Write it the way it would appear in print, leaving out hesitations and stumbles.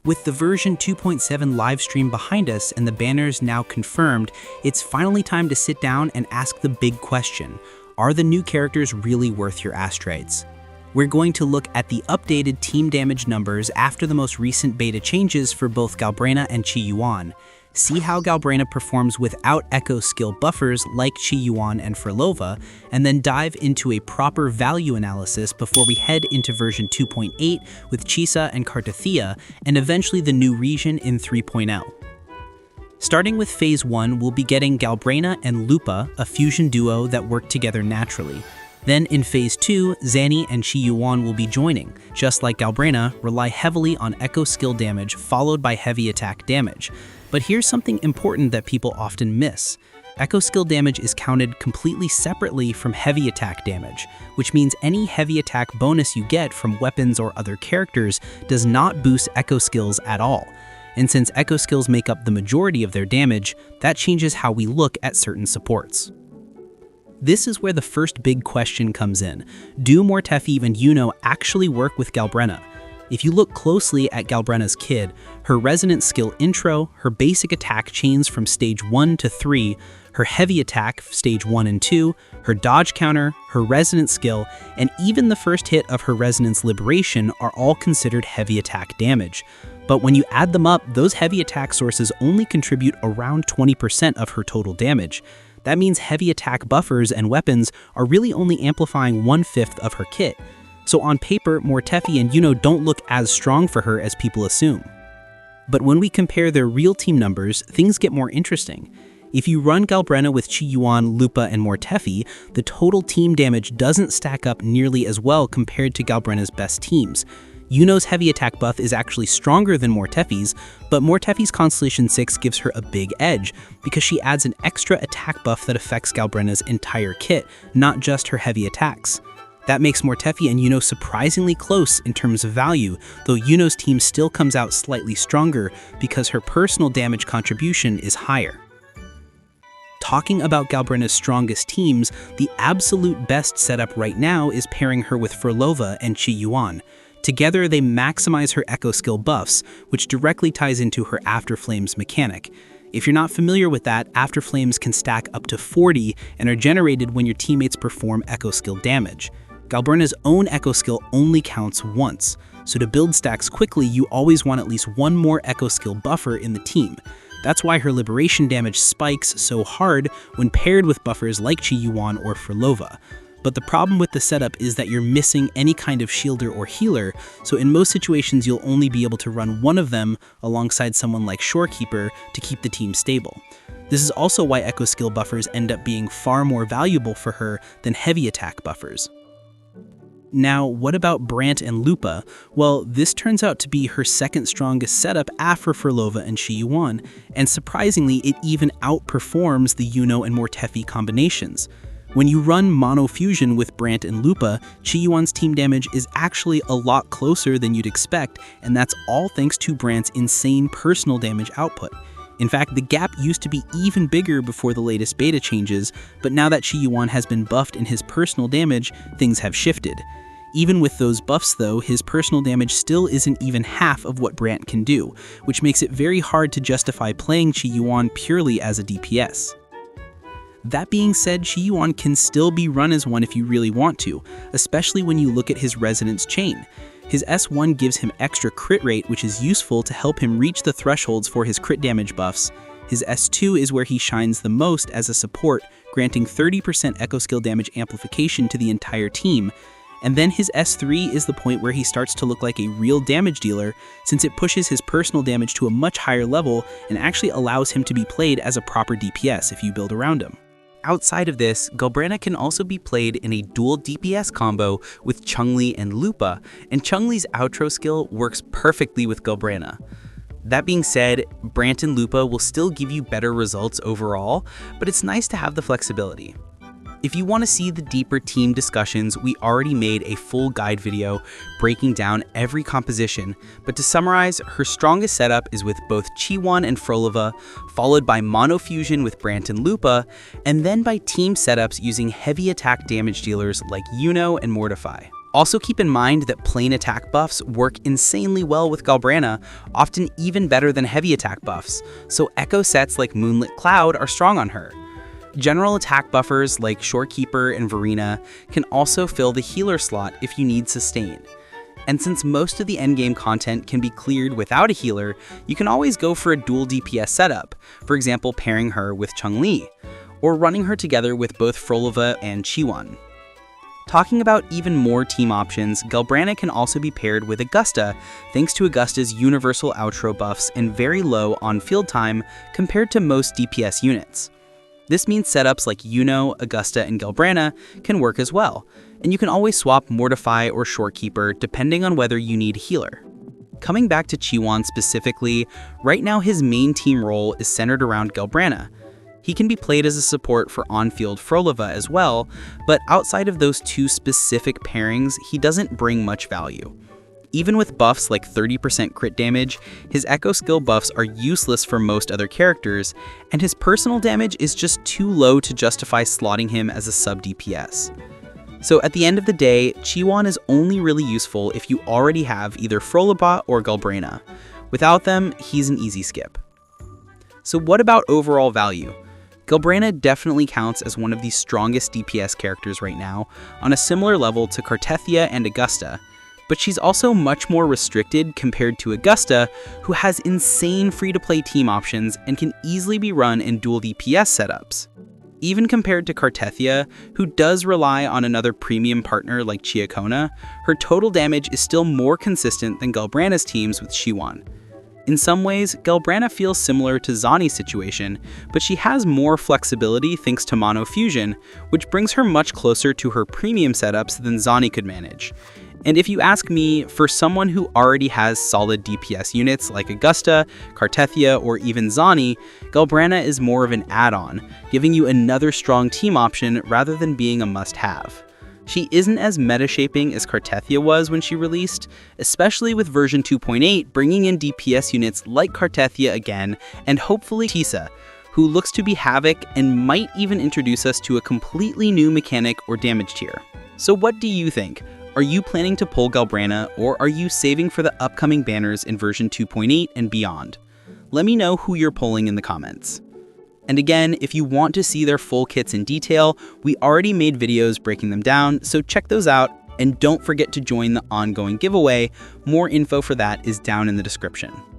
With the version 2.7 livestream behind us and the banners now confirmed, it's finally time to sit down and ask the big question: are the new characters really worth your Astrites? We're going to look at the updated team damage numbers after the most recent beta changes for both Galbrena and Qiuyuan. See how Galbrena performs without echo skill buffers like Qiuyuan and Furlova, and then dive into a proper value analysis before we head into version 2.8 with Chisa and Cartethyia, and eventually the new region in 3.0. Starting with Phase 1, we'll be getting Galbrena and Lupa, a fusion duo that work together naturally. Then in Phase 2, Zanny and Qiuyuan will be joining. Just like Galbrena, rely heavily on echo skill damage followed by heavy attack damage. But here's something important that people often miss. Echo skill damage is counted completely separately from heavy attack damage, which means any heavy attack bonus you get from weapons or other characters does not boost echo skills at all. And since echo skills make up the majority of their damage, that changes how we look at certain supports. This is where the first big question comes in. Do Mortefi and Iuno actually work with Galbrena? If you look closely at Galbrena's kid, her resonant skill intro, her basic attack chains from stage 1 to 3, her heavy attack stage 1 and 2, her dodge counter, her resonant skill, and even the first hit of her resonance liberation are all considered heavy attack damage. But when you add them up, those heavy attack sources only contribute around 20% of her total damage. That means heavy attack buffers and weapons are really only amplifying 1/5 of her kit. So on paper, Mortefi and Iuno don't look as strong for her as people assume. But when we compare their real team numbers, things get more interesting. If you run Galbrena with Qiuyuan, Lupa, and Mortefi, the total team damage doesn't stack up nearly as well compared to Galbrena's best teams. Iuno's heavy attack buff is actually stronger than Mortefi's, but Mortefi's Constellation 6 gives her a big edge because she adds an extra attack buff that affects Galbrena's entire kit, not just her heavy attacks. That makes Mortefi and Iuno surprisingly close in terms of value, though Iuno's team still comes out slightly stronger because her personal damage contribution is higher. Talking about Galbrena's strongest teams, the absolute best setup right now is pairing her with Furlova and Qiuyuan. Together, they maximize her echo skill buffs, which directly ties into her After Flames mechanic. If you're not familiar with that, After Flames can stack up to 40 and are generated when your teammates perform echo skill damage. Galbrena's own echo skill only counts once, so to build stacks quickly, you always want at least one more echo skill buffer in the team. That's why her liberation damage spikes so hard when paired with buffers like Qiuyuan or Furlova. But the problem with the setup is that you're missing any kind of shielder or healer, so in most situations you'll only be able to run one of them alongside someone like Shorekeeper to keep the team stable. This is also why echo skill buffers end up being far more valuable for her than heavy attack buffers. Now, what about Brant and Lupa? Well, this turns out to be her second strongest setup after Furlova and Qiuyuan, and surprisingly, it even outperforms the Iuno and Mortefi combinations. When you run Mono Fusion with Brant and Lupa, Qiuyuan's team damage is actually a lot closer than you'd expect, and that's all thanks to Brant's insane personal damage output. In fact, the gap used to be even bigger before the latest beta changes, but now that Qiuyuan has been buffed in his personal damage, things have shifted. Even with those buffs though, his personal damage still isn't even half of what Brant can do, which makes it very hard to justify playing Qiuyuan purely as a DPS. That being said, Qiuyuan can still be run as one if you really want to, especially when you look at his resonance chain. His S1 gives him extra crit rate, which is useful to help him reach the thresholds for his crit damage buffs. His S2 is where he shines the most as a support, granting 30% echo skill damage amplification to the entire team. And then his S3 is the point where he starts to look like a real damage dealer, since it pushes his personal damage to a much higher level and actually allows him to be played as a proper DPS if you build around him. Outside of this, Galbrena can also be played in a dual DPS combo with Chun-Li and Lupa, and Chun-Li's outro skill works perfectly with Galbrena. That being said, Brant and Lupa will still give you better results overall, but it's nice to have the flexibility. If you want to see the deeper team discussions, we already made a full guide video breaking down every composition, but to summarize, her strongest setup is with both Qiuyuan and Furlova, followed by Mono Fusion with Brant and Lupa, and then by team setups using heavy attack damage dealers like Iuno and Mortefi. Also keep in mind that plain attack buffs work insanely well with Galbrena, often even better than heavy attack buffs, so echo sets like Moonlit Cloud are strong on her. General attack buffers like Shorekeeper and Verena can also fill the healer slot if you need sustain. And since most of the endgame content can be cleared without a healer, you can always go for a dual DPS setup, for example pairing her with Chun-Li, or running her together with both Frolova and Qiuyuan. Talking about even more team options, Galbrena can also be paired with Augusta thanks to Augusta's universal outro buffs and very low on-field time compared to most DPS units. This means setups like Iuno, Augusta, and Galbrena can work as well, and you can always swap Mortefi or Shorekeeper depending on whether you need a healer. Coming back to Qiuyuan specifically, right now his main team role is centered around Galbrena. He can be played as a support for on-field Frolova as well, but outside of those two specific pairings, he doesn't bring much value. Even with buffs like 30% crit damage, his echo skill buffs are useless for most other characters, and his personal damage is just too low to justify slotting him as a sub-DPS. So at the end of the day, Qiuyuan is only really useful if you already have either Frolova or Galbrena. Without them, he's an easy skip. So what about overall value? Galbrena definitely counts as one of the strongest DPS characters right now, on a similar level to Cartethyia and Augusta, but she's also much more restricted compared to Augusta, who has insane free-to-play team options and can easily be run in dual DPS setups. Even compared to Cartethyia, who does rely on another premium partner like Qiuyuan, her total damage is still more consistent than Galbrena's teams with Qiuyuan. In some ways, Galbrena feels similar to Zani's situation, but she has more flexibility thanks to Mono Fusion, which brings her much closer to her premium setups than Zani could manage. And if you ask me, for someone who already has solid DPS units like Augusta, Cartethyia, or even Zani, Galbrena is more of an add-on, giving you another strong team option rather than being a must-have. She isn't as meta-shaping as Cartethyia was when she released, especially with version 2.8 bringing in DPS units like Cartethyia again, and hopefully Chisa, who looks to be Havoc and might even introduce us to a completely new mechanic or damage tier. So what do you think? Are you planning to pull Galbrena, or are you saving for the upcoming banners in version 2.8 and beyond? Let me know who you're pulling in the comments. And again, if you want to see their full kits in detail, we already made videos breaking them down, so check those out, and don't forget to join the ongoing giveaway. More info for that is down in the description.